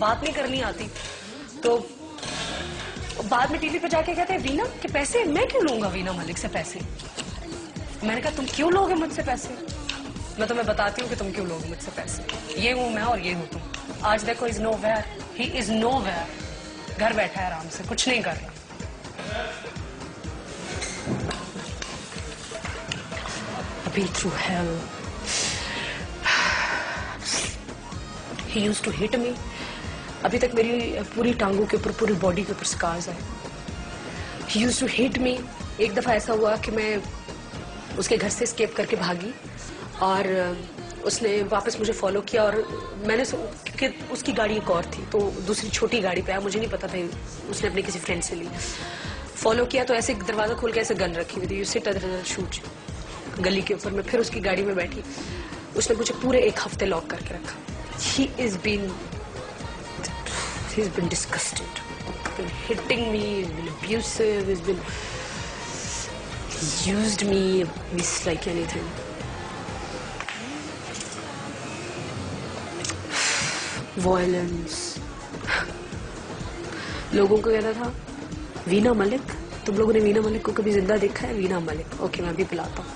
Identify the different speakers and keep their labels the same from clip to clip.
Speaker 1: बात नहीं करनी आती। तो बाद में टीवी पे जाके कहते हैं वीना के पैसे मैं क्यों लूंगा वीना मलिक से पैसे। मैंने कहा तुम क्यों लोगे मुझसे पैसे? मैं तुम्हें बताती हूँ कि तुम क्यों लोगे मुझसे पैसे। ये हूं मैं और ये हूं तुम। आज देखो is nowhere, he is nowhere, घर बैठा है आराम से, कुछ नहीं कर रहा। Been through hell. He used to hit me. अभी तक मेरी पूरी टांगों के ऊपर, पूरी बॉडी के ऊपर स्कार्स है। He used to hit me. एक दफा ऐसा हुआ कि मैं उसके घर से एस्केप करके भागी और उसने वापस मुझे फॉलो किया और मैंने क्योंकि उसकी गाड़ी एक और थी तो दूसरी छोटी गाड़ी पे आया, मुझे नहीं पता था, उसने अपने किसी फ्रेंड से ली। फॉलो किया तो ऐसे दरवाजा खोल के ऐसे गन रखी हुई थी, यू सिट एट शूट गली के ऊपर। मैं फिर उसकी गाड़ी में बैठी, उसने मुझे पूरे एक हफ्ते लॉक करके रखा। He's been disgusted, been hitting me, he's been abusive, he's used me, he's like anything. Violence. लोगों को कहता था वीना मलिक, तुम लोगों ने वीना मलिक को कभी जिंदा देखा है? वीना मलिक, ओके मैं भी बुलाता हूँ।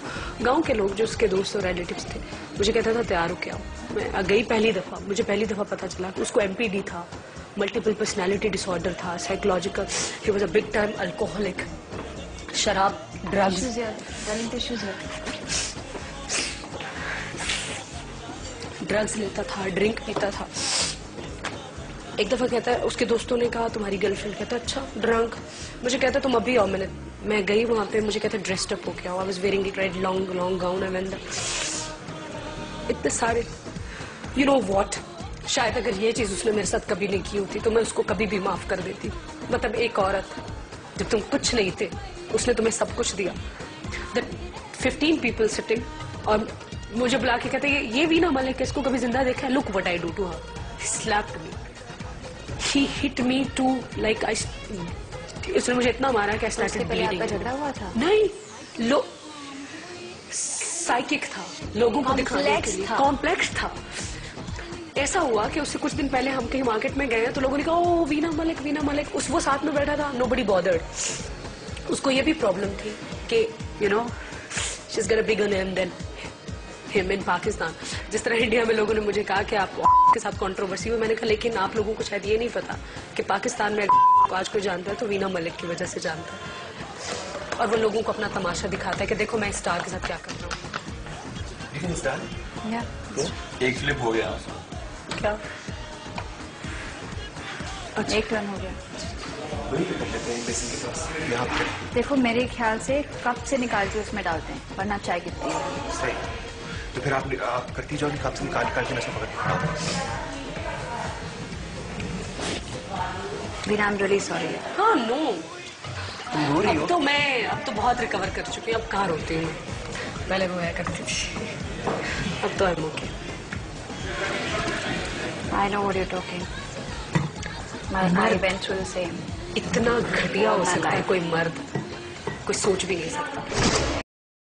Speaker 1: गांव के लोग जो उसके दोस्त और रिलेटिव्स थे मुझे कहता था तैयार हो के आओ। मैं गई पहली दफा, मुझे पहली दफा पता चला कि उसको MPD था, मल्टीपल पर्सनालिटी डिसऑर्डर था, psychological, he was a big time alcoholic, शराब ड्रग्स, ड्रग्स लेता था, ड्रिंक पीता था। एक दफा कहता है उसके दोस्तों ने कहा तुम्हारी गर्लफ्रेंड, कहता है अच्छा ड्रंक। मुझे कहता तुम अभी आओ। मैं गई वहां पे, मुझे कहता ड्रेस्ड अप हो के आओ। I was wearing it red long gown I went इतने सारे यू नो व्हाट। शायद अगर ये चीज उसने मेरे साथ कभी नहीं की होती तो मैं उसको कभी भी माफ कर देती। मतलब एक औरत, जब तुम कुछ नहीं थे उसने तुम्हें सब कुछ दिया। 15 पीपल सिटिंग और मुझे बुला के कहते ये वीना मलिक, इसको कभी जिंदा देखा है? Look what I do to her, he slapped me, he hit me to like I, उसने मुझे इतना मारा कि आई स्टार्टेड ब्लीडिंग।
Speaker 2: झगड़ा हुआ था?
Speaker 1: नहीं, साइकिक था, लोगों को दिखाने के लिए कॉम्प्लेक्स था। ऐसा हुआ कि उससे कुछ दिन पहले हम कहीं मार्केट में गए तो लोगों ने कहा ओ वीना मलिक, वो साथ में बैठा था, नोबडी बॉदर्ड। उसको ये भी प्रॉब्लम थी कि you know she is got a bigger name than him in Pakistan. जिस तरह इंडिया में लोगों ने मुझे कहा कि आप के साथ कंट्रोवर्सी हुई, मैंने कहा लेकिन आप लोगों को शायद ये नहीं पता कि पाकिस्तान में आज कोई जानता है तो वीना मलिक की वजह से जानता है। और वो लोगों को अपना तमाशा दिखाता है कि देखो मैं स्टार के साथ क्या कर रहा हूँ।
Speaker 3: लेकिन स्टार
Speaker 2: तो
Speaker 3: एक फ्लिप हो गया
Speaker 1: क्या?
Speaker 2: अच्छा। एक रन हो गया।
Speaker 3: वही तो कर लेते हैं बेसिन के पास यहाँ पे।
Speaker 2: देखो मेरे ख्याल से कप से निकाल के उसमें डालते हैं वरना चाय गिरती है।
Speaker 3: सही, तो फिर आप करती जाओ कि कप से निकाल के मैं सब पकड़।
Speaker 2: Veena I am really sorry.
Speaker 1: हाँ नो,
Speaker 3: तुम रो रही हो?
Speaker 1: अब तो बहुत रिकवर कर चुकी हूँ। अब कहाँ रोती हूँ, पहले रोया करती थी, अब तो I am okay.
Speaker 2: I know what you are talking, I went through the same.
Speaker 1: इतना घटिया हो सकता है कोई मर्द, कोई सोच भी नहीं सकता।